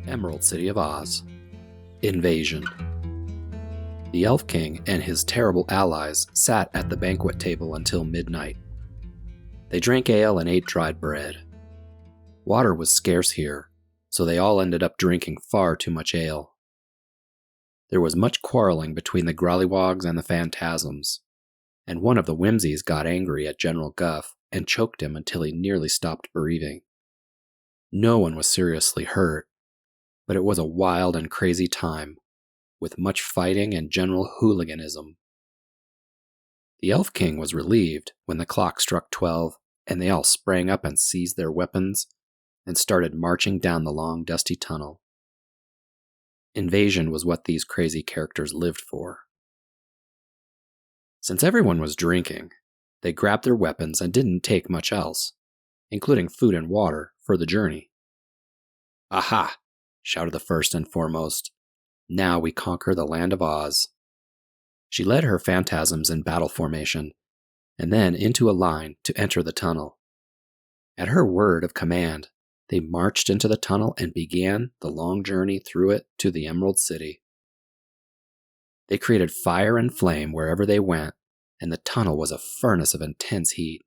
Emerald City of Oz. Invasion. The Elf King and his terrible allies sat at the banquet table until midnight. They drank ale and ate dried bread. Water was scarce here, so they all ended up drinking far too much ale. There was much quarreling between the Grollywogs and the Phantasms, and one of the Whimsies got angry at General Guff and choked him until he nearly stopped breathing. No one was seriously hurt, but it was a wild and crazy time, with much fighting and general hooliganism. The Elf King was relieved when the clock struck 12 and they all sprang up and seized their weapons and started marching down the long dusty tunnel. Invasion was what these crazy characters lived for. Since everyone was drinking, they grabbed their weapons and didn't take much else, including food and water, for the journey. "Aha!" shouted the first and foremost. "Now we conquer the land of Oz." She led her Phantasms in battle formation, and then into a line to enter the tunnel. At her word of command, they marched into the tunnel and began the long journey through it to the Emerald City. They created fire and flame wherever they went, and the tunnel was a furnace of intense heat.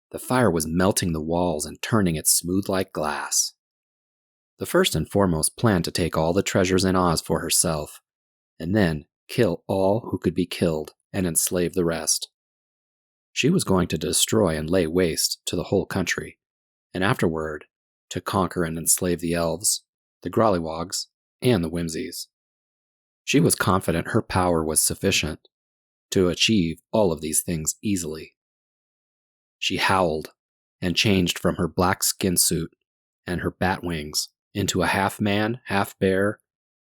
The fire was melting the walls and turning it smooth like glass. The first and foremost planned to take all the treasures in Oz for herself, and then kill all who could be killed and enslave the rest. She was going to destroy and lay waste to the whole country, and afterward to conquer and enslave the elves, the Grollywogs, and the Whimsies. She was confident her power was sufficient to achieve all of these things easily. She howled and changed from her black skin suit and her bat wings into a half-man, half-bear,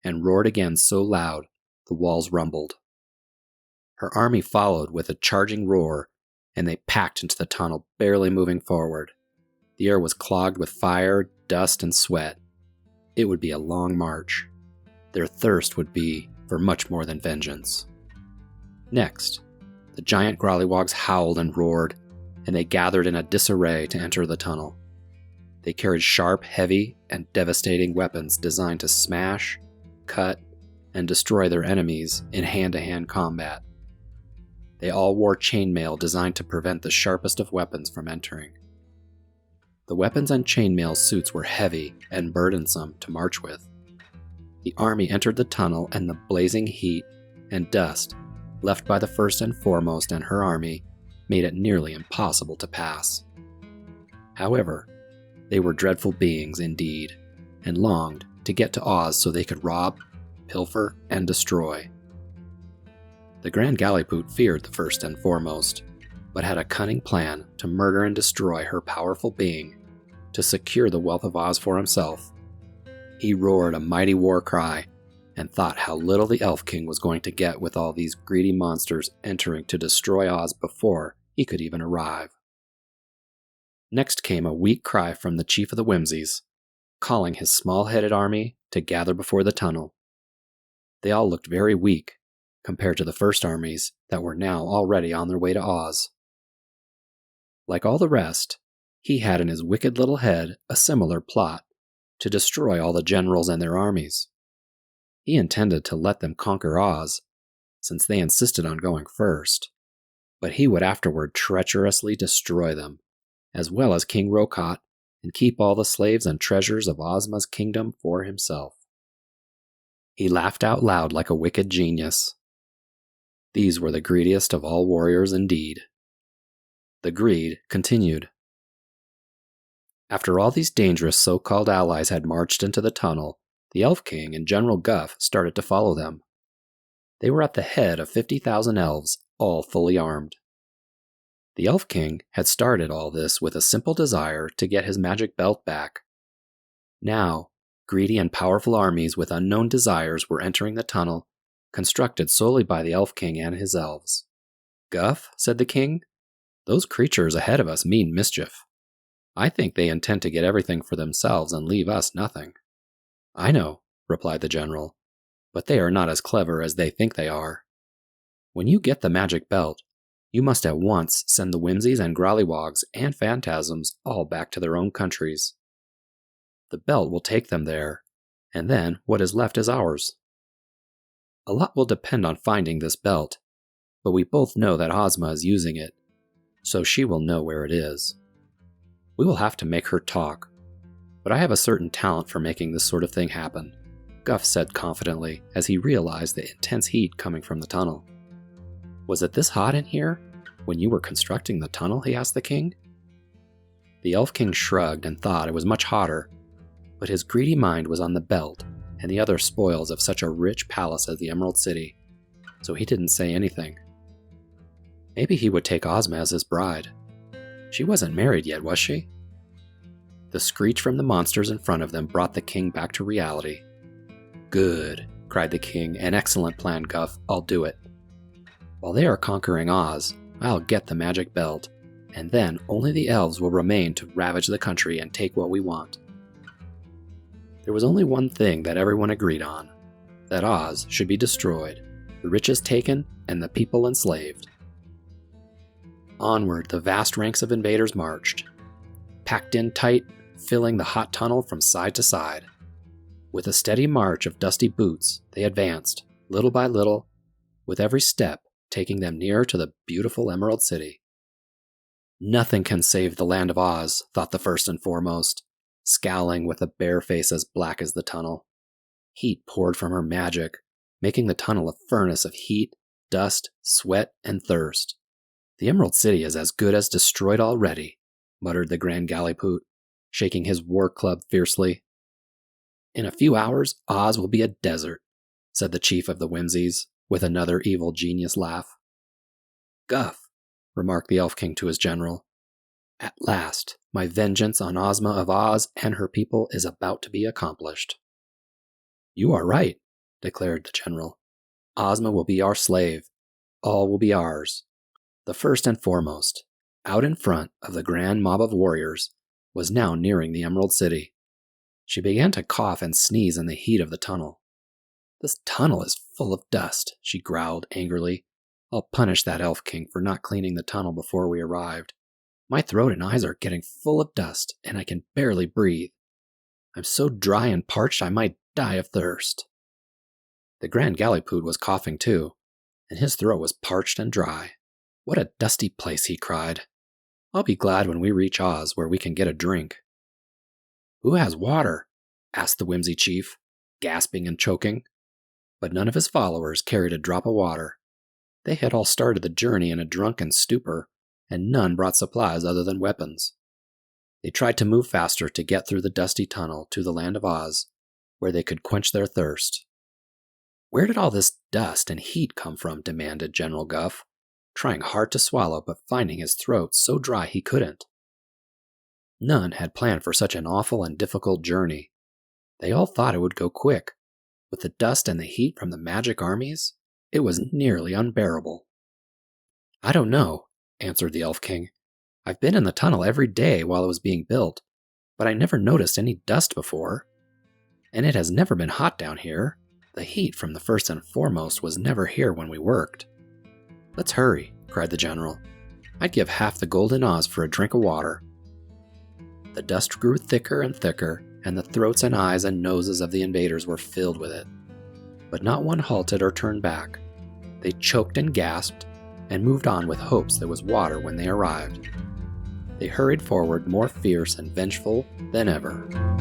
and roared again so loud the walls rumbled. Her army followed with a charging roar, and they packed into the tunnel, barely moving forward. The air was clogged with fire, dust, and sweat. It would be a long march. Their thirst would be for much more than vengeance. Next, the giant Grollywogs howled and roared, and they gathered in a disarray to enter the tunnel. They carried sharp, heavy, and devastating weapons designed to smash, cut, and destroy their enemies in hand-to-hand combat. They all wore chainmail designed to prevent the sharpest of weapons from entering. The weapons and chainmail suits were heavy and burdensome to march with. The army entered the tunnel, and the blazing heat and dust left by the first and foremost and her army made it nearly impossible to pass. However, they were dreadful beings indeed, and longed to get to Oz so they could rob, pilfer, and destroy. The Grand Gallipoot feared the first and foremost, but had a cunning plan to murder and destroy her powerful being to secure the wealth of Oz for himself. He roared a mighty war cry and thought how little the Elf King was going to get with all these greedy monsters entering to destroy Oz before he could even arrive. Next came a weak cry from the chief of the Whimsies, calling his small-headed army to gather before the tunnel. They all looked very weak compared to the first armies that were now already on their way to Oz. Like all the rest, he had in his wicked little head a similar plot to destroy all the generals and their armies. He intended to let them conquer Oz, since they insisted on going first, but he would afterward treacherously destroy them, as well as King Rocot, and keep all the slaves and treasures of Ozma's kingdom for himself. He laughed out loud like a wicked genius. These were the greediest of all warriors indeed. The greed continued. After all these dangerous so-called allies had marched into the tunnel, the Elf King and General Guff started to follow them. They were at the head of 50,000 elves, all fully armed. The Elf King had started all this with a simple desire to get his magic belt back. Now, greedy and powerful armies with unknown desires were entering the tunnel, constructed solely by the Elf King and his elves. "Guff," said the king, "those creatures ahead of us mean mischief. I think they intend to get everything for themselves and leave us nothing." "I know," replied the general, "but they are not as clever as they think they are. When you get the magic belt, you must at once send the Whimsies and Grollywogs and Phantasms all back to their own countries. The belt will take them there, and then what is left is ours. A lot will depend on finding this belt, but we both know that Ozma is using it, so she will know where it is. We will have to make her talk, but I have a certain talent for making this sort of thing happen, Guff said confidently as he realized the intense heat coming from the tunnel. Was it this hot in here when you were constructing the tunnel? He asked the king. The Elf King shrugged and thought it was much hotter, but his greedy mind was on the belt and the other spoils of such a rich palace as the Emerald City, so he didn't say anything. Maybe he would take Ozma as his bride. She wasn't married yet, was she? The screech from the monsters in front of them brought the king back to reality. Good, cried the king. An excellent plan, Guff. I'll do it. While they are conquering Oz, I'll get the magic belt, and then only the elves will remain to ravage the country and take what we want. There was only one thing that everyone agreed on, that Oz should be destroyed, the riches taken, and the people enslaved. Onward, the vast ranks of invaders marched, packed in tight, filling the hot tunnel from side to side. With a steady march of dusty boots, they advanced, little by little, with every step taking them nearer to the beautiful Emerald City. Nothing can save the land of Oz, thought the first and foremost, scowling with a bare face as black as the tunnel. Heat poured from her magic, making the tunnel a furnace of heat, dust, sweat, and thirst. The Emerald City is as good as destroyed already, muttered the Grand Gallipoot, shaking his war club fiercely. In a few hours, Oz will be a desert, said the chief of the Whimsies, with another evil genius laugh. Guff, remarked the Elf King to his general, at last, my vengeance on Ozma of Oz and her people is about to be accomplished. You are right, declared the general. Ozma will be our slave. All will be ours. The first and foremost, out in front of the grand mob of warriors, was now nearing the Emerald City. She began to cough and sneeze in the heat of the tunnel. This tunnel is full of dust, she growled angrily. I'll punish that Elf King for not cleaning the tunnel before we arrived. My throat and eyes are getting full of dust, and I can barely breathe. I'm so dry and parched I might die of thirst. The Grand Gallipoot was coughing too, and his throat was parched and dry. What a dusty place, he cried. I'll be glad when we reach Oz where we can get a drink. Who has water? Asked the Whimsy Chief, gasping and choking. But none of his followers carried a drop of water. They had all started the journey in a drunken stupor, and none brought supplies other than weapons. They tried to move faster to get through the dusty tunnel to the land of Oz, where they could quench their thirst. Where did all this dust and heat come from? Demanded General Guff, trying hard to swallow but finding his throat so dry he couldn't. None had planned for such an awful and difficult journey. They all thought it would go quick. With the dust and the heat from the magic armies, it was nearly unbearable. I don't know, answered the Elf King. I've been in the tunnel every day while it was being built, but I never noticed any dust before. And it has never been hot down here. The heat from the first and foremost was never here when we worked. Let's hurry, cried the general. I'd give half the gold in Oz for a drink of water. The dust grew thicker and thicker, and the throats and eyes and noses of the invaders were filled with it. But not one halted or turned back. They choked and gasped, and moved on with hopes there was water when they arrived. They hurried forward more fierce and vengeful than ever.